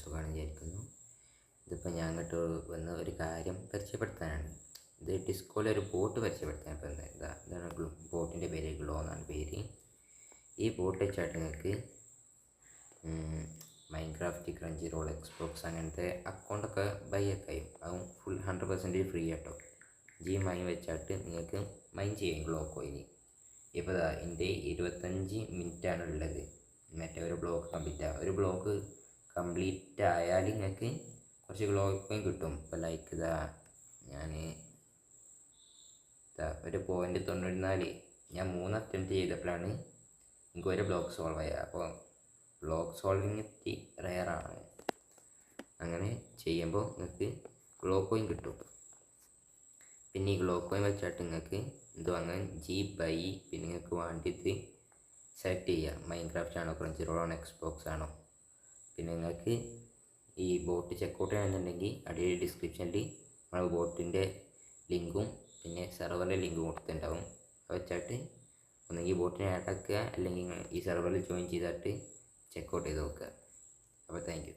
സുഖമാണെന്ന് വിചാരിക്കുന്നു. ഇതിപ്പോൾ ഞാൻ അങ്ങോട്ട് വന്ന് ഒരു കാര്യം പരിചയപ്പെടുത്താനാണ്. ഇത് ഡിസ്കോയിലൊരു ബോട്ട് പരിചയപ്പെടുത്താൻ. ഇപ്പോൾ ഇതാണ് ബോട്ടിൻ്റെ പേര് ഗ്ലോ എന്നാണ് പേര്. ഈ ബോട്ട് വെച്ചായിട്ട് നിങ്ങൾക്ക് മൈൻക്രാഫ്റ്റ്, ക്രഞ്ചി റോൾ, എക്സ്ബോക്സ് അങ്ങനത്തെ അക്കൗണ്ടൊക്കെ ബൈ ഒക്കെ ചെയ്യും. അതും ഫുൾ 100% ഫ്രീ ആട്ടോ. മൈൻ വെച്ചായിട്ട് നിങ്ങൾക്ക് മൈൻ ചെയ്യാം ഗ്ലോ കോയിന്. ഇപ്പോൾ എൻ്റെ 25 മിനിറ്റാണ് ഉള്ളത്. മറ്റേ ഒരു ബ്ലോക്ക് കംപ്ലീറ്റ് ആവുക. ഒരു ബ്ലോക്ക് കംപ്ലീറ്റ് ആയാൽ നിങ്ങൾക്ക് കുറച്ച് ഗ്ലോ കോയിൻ കിട്ടും. ഇപ്പോൾ ലൈക്ക് ഞാൻ ഒരു 0.94 ഞാൻ 3 അറ്റംപ്റ്റ് ചെയ്തപ്പോഴാണ് എനിക്ക് ഒരു ബ്ലോക്ക് സോൾവ് ആയത്. അപ്പോൾ ബ്ലോക്ക് സോൾവിങ് റെയറാണ്. അങ്ങനെ ചെയ്യുമ്പോൾ നിങ്ങൾക്ക് ഗ്ലോ കോയിൻ കിട്ടും. പിന്നെ ഈ ഗ്ലോ കോയിൻ വെച്ചിട്ട് നിങ്ങൾക്ക് എന്തോ അങ്ങനെ ബൈ പിന്നെ നിങ്ങൾക്ക് വേണ്ടിയിട്ട് സെലക്ട് ചെയ്യുക. മൈൻക്രാഫ്റ്റ് ആണോ, ക്രഞ്ചി റോൾ ആണോ, എക്സ്ബോക്സ് ആണോ. പിന്നെ നിങ്ങൾക്ക് ഈ ബോട്ട് ചെക്കൗട്ട് ചെയ്യണമെന്നുണ്ടെങ്കിൽ അടിയിൽ ഡിസ്ക്രിപ്ഷനിൽ നമ്മൾ ബോട്ടിൻ്റെ ലിങ്കും പിന്നെ സെർവറിൻ്റെ ലിങ്കും കൊടുത്തിട്ടുണ്ടാവും. അത് വെച്ചിട്ട് ഒന്നെങ്കിൽ ബോട്ടിനെ ആഡ് ആക്കുക അല്ലെങ്കിൽ ഈ സെർവറിൽ ജോയിൻ ചെയ്തിട്ട് ചെക്കൗട്ട് ചെയ്ത് നോക്കുക. അപ്പോൾ താങ്ക് യു.